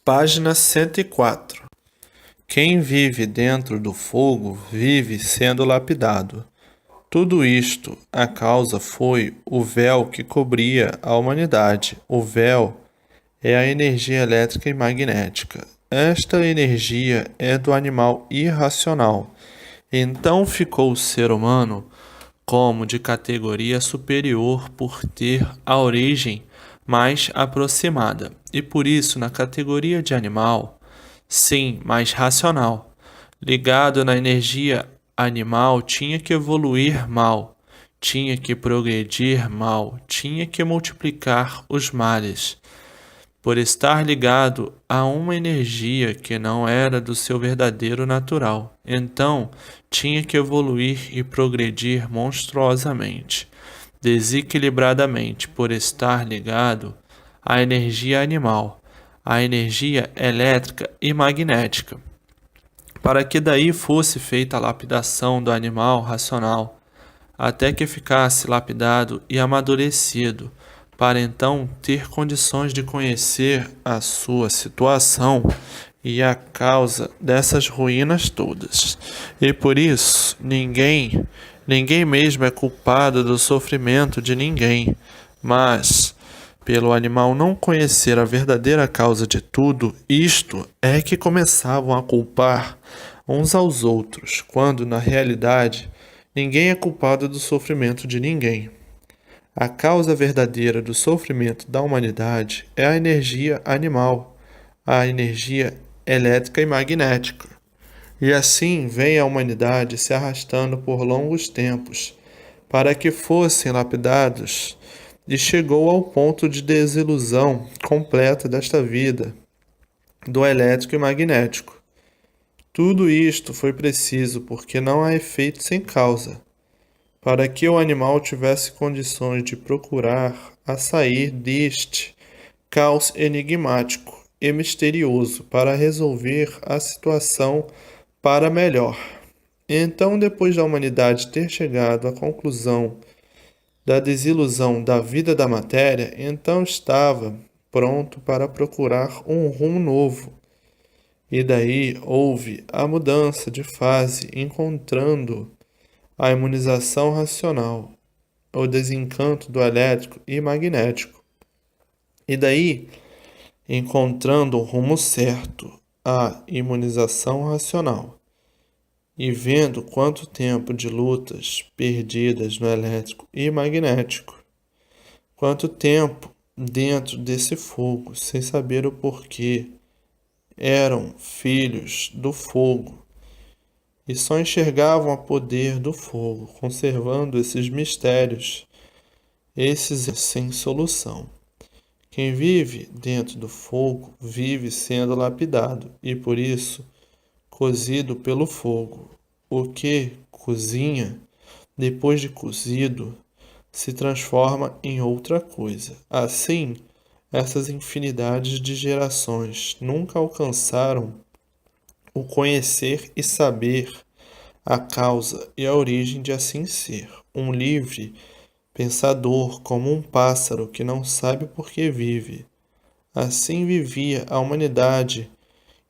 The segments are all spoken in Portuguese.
Página 104. Quem vive dentro do fogo vive sendo lapidado. Tudo isto, a causa foi o véu que cobria a humanidade. O véu é a energia elétrica e magnética. Esta energia é do animal irracional. Então ficou o ser humano como de categoria superior por ter a origem mais aproximada, e por isso na categoria de animal, sim, mais racional. Ligado na energia animal, tinha que evoluir mal, tinha que progredir mal, tinha que multiplicar os males. Por estar ligado a uma energia que não era do seu verdadeiro natural. Então, tinha que evoluir e progredir monstruosamente, desequilibradamente, por estar ligado à energia animal, à energia elétrica e magnética, para que daí fosse feita a lapidação do animal racional, até que ficasse lapidado e amadurecido, para então ter condições de conhecer a sua situação e a causa dessas ruínas todas. E por isso, ninguém mesmo é culpado do sofrimento de ninguém, mas pelo animal não conhecer a verdadeira causa de tudo, isto é que começavam a culpar uns aos outros, quando na realidade ninguém é culpado do sofrimento de ninguém. A causa verdadeira do sofrimento da humanidade é a energia animal, a energia elétrica e magnética. E assim vem a humanidade se arrastando por longos tempos, para que fossem lapidados, e chegou ao ponto de desilusão completa desta vida, do elétrico e magnético. Tudo isto foi preciso porque não há efeito sem causa, para que o animal tivesse condições de procurar a sair deste caos enigmático e misterioso para resolver a situação para melhor. Então, depois da humanidade ter chegado à conclusão da desilusão da vida da matéria, então estava pronto para procurar um rumo novo. E daí houve a mudança de fase, encontrando a imunização racional, o desencanto do elétrico e magnético. E daí, encontrando o rumo certo, a imunização racional. E vendo quanto tempo de lutas perdidas no elétrico e magnético, quanto tempo dentro desse fogo, sem saber o porquê, eram filhos do fogo e só enxergavam o poder do fogo, conservando esses mistérios, esses sem solução. Quem vive dentro do fogo vive sendo lapidado e por isso cozido pelo fogo. O que cozinha, depois de cozido, se transforma em outra coisa. Assim, essas infinidades de gerações nunca alcançaram o conhecer e saber a causa e a origem de assim ser. Um livre pensador, como um pássaro que não sabe por que vive. Assim vivia a humanidade,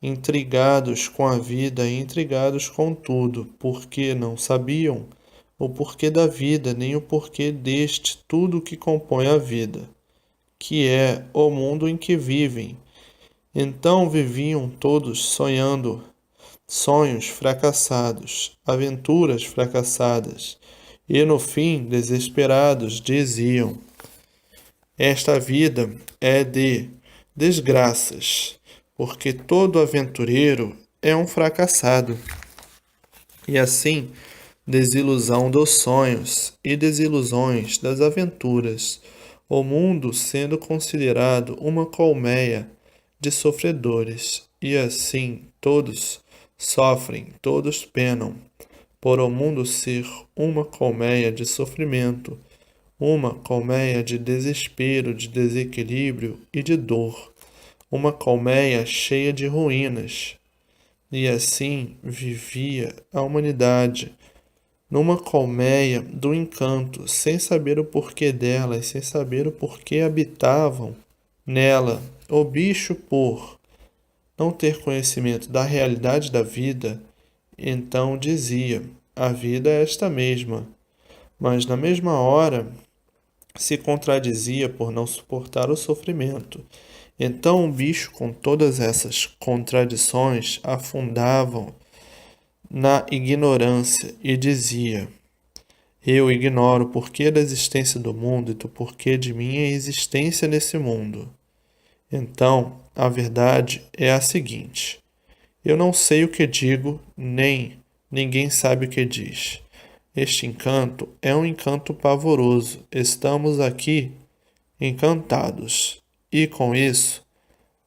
intrigados com a vida e intrigados com tudo, porque não sabiam o porquê da vida, nem o porquê deste tudo que compõe a vida, que é o mundo em que vivem. Então viviam todos sonhando sonhos fracassados, aventuras fracassadas, e no fim, desesperados, diziam: esta vida é de desgraças, porque todo aventureiro é um fracassado. E assim, desilusão dos sonhos e desilusões das aventuras, o mundo sendo considerado uma colmeia de sofredores, e assim todos sofrem, todos penam, por o mundo ser uma colmeia de sofrimento, uma colmeia de desespero, de desequilíbrio e de dor, uma colmeia cheia de ruínas. E assim vivia a humanidade, numa colmeia do encanto, sem saber o porquê delas, sem saber o porquê habitavam nela. O bicho, por não ter conhecimento da realidade da vida, então dizia: a vida é esta mesma, mas na mesma hora se contradizia por não suportar o sofrimento. Então o bicho, com todas essas contradições, afundavam na ignorância e dizia: eu ignoro o porquê da existência do mundo e do porquê de minha existência nesse mundo. Então, a verdade é a seguinte: eu não sei o que digo, nem ninguém sabe o que diz. Este encanto é um encanto pavoroso. Estamos aqui encantados. E com isso,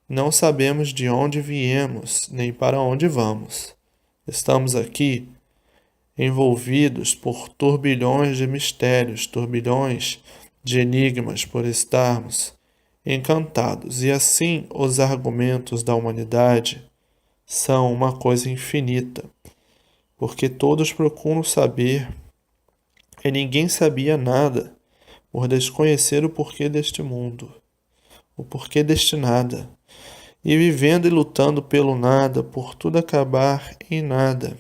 não sabemos de onde viemos, nem para onde vamos. Estamos aqui envolvidos por turbilhões de mistérios, turbilhões de enigmas por estarmos encantados. E assim, os argumentos da humanidade são uma coisa infinita, porque todos procuram saber e ninguém sabia nada por desconhecer o porquê deste mundo, o porquê deste nada, e vivendo e lutando pelo nada, por tudo acabar em nada.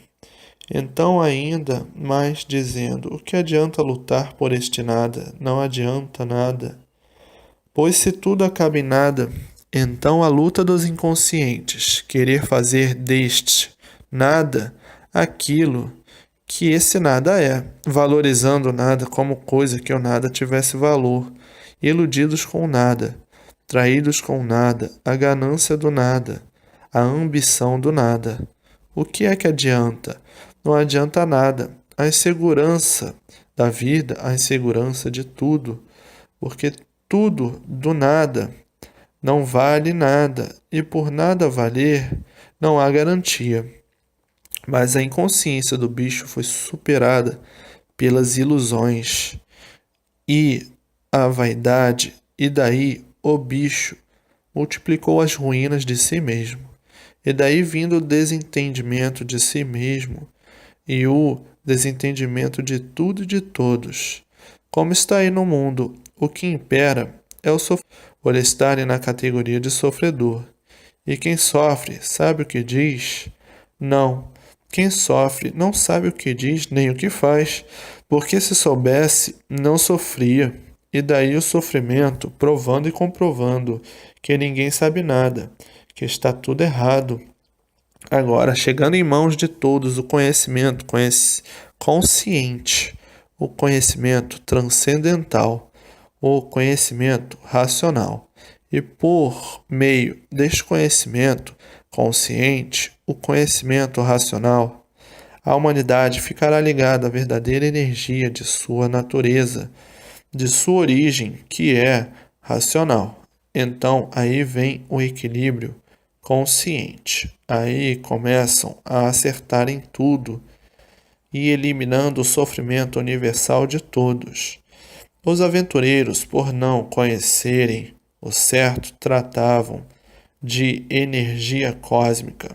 Então, ainda mais dizendo: o que adianta lutar por este nada? Não adianta nada. Pois se tudo acaba em nada, então a luta dos inconscientes, querer fazer deste nada aquilo que esse nada é, valorizando o nada como coisa que o nada tivesse valor, iludidos com o nada, traídos com o nada, a ganância do nada, a ambição do nada. O que é que adianta? Não adianta nada. A insegurança da vida, a insegurança de tudo, porque tudo do nada não vale nada, e por nada valer, não há garantia. Mas a inconsciência do bicho foi superada pelas ilusões e a vaidade, e daí o bicho multiplicou as ruínas de si mesmo. E daí vindo o desentendimento de si mesmo e o desentendimento de tudo e de todos. Como está aí no mundo, o que impera é o sofrimento, por estarem na categoria de sofredor. E quem sofre sabe o que diz? Não. Quem sofre não sabe o que diz nem o que faz, porque se soubesse, não sofria. E daí o sofrimento, provando e comprovando que ninguém sabe nada, que está tudo errado. Agora, chegando em mãos de todos o conhecimento consciente, o conhecimento transcendental, o conhecimento racional. E por meio deste conhecimento consciente, o conhecimento racional, a humanidade ficará ligada à verdadeira energia de sua natureza, de sua origem, que é racional. Então, aí vem o equilíbrio consciente. Aí começam a acertar em tudo e eliminando o sofrimento universal de todos. Os aventureiros, por não conhecerem o certo, tratavam de energia cósmica,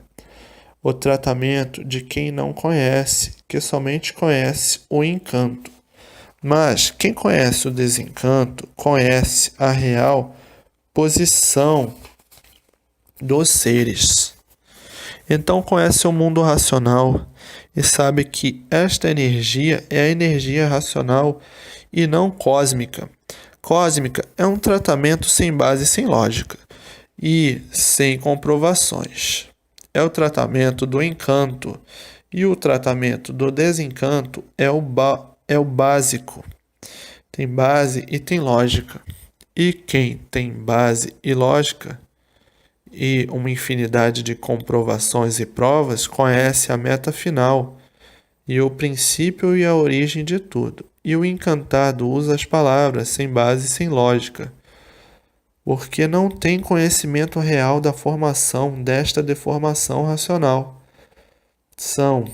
o tratamento de quem não conhece, que somente conhece o encanto. Mas quem conhece o desencanto conhece a real posição dos seres. Então conhece o mundo racional e sabe que esta energia é a energia racional e não cósmica. Cósmica é um tratamento sem base e sem lógica e sem comprovações. É o tratamento do encanto e o tratamento do desencanto é o básico. Tem base e tem lógica. E quem tem base e lógica e uma infinidade de comprovações e provas conhece a meta final e o princípio e a origem de tudo. E o encantado usa as palavras sem base e sem lógica, porque não tem conhecimento real da formação desta deformação racional. São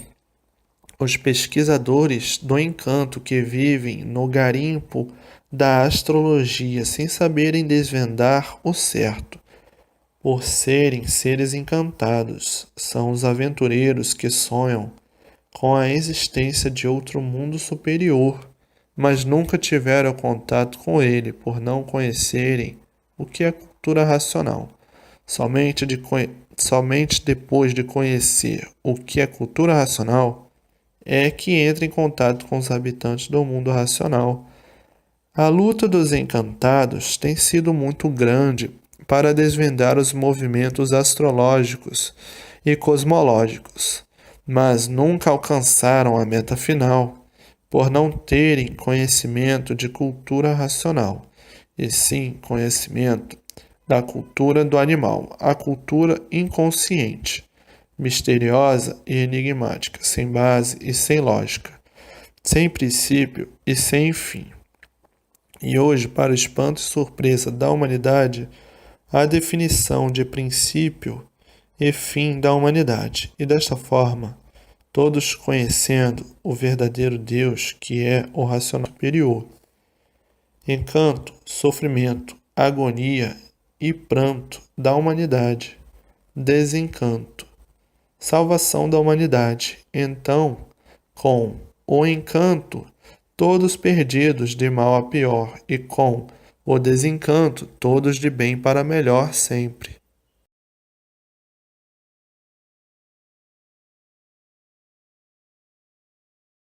os pesquisadores do encanto que vivem no garimpo da astrologia sem saberem desvendar o certo. Por serem seres encantados, são os aventureiros que sonham com a existência de outro mundo superior, mas nunca tiveram contato com ele por não conhecerem o que é cultura racional. somente depois de conhecer o que é cultura racional, é que entra em contato com os habitantes do mundo racional. A luta dos encantados tem sido muito grande para desvendar os movimentos astrológicos e cosmológicos, mas nunca alcançaram a meta final, por não terem conhecimento de cultura racional, e sim conhecimento da cultura do animal, a cultura inconsciente, misteriosa e enigmática, sem base e sem lógica, sem princípio e sem fim. E hoje, para o espanto e surpresa da humanidade, a definição de princípio e fim da humanidade, e desta forma, todos conhecendo o verdadeiro Deus, que é o racional superior. Encanto, sofrimento, agonia e pranto da humanidade. Desencanto, salvação da humanidade. Então, com o encanto, todos perdidos de mal a pior, e com o desencanto, todos de bem para melhor sempre.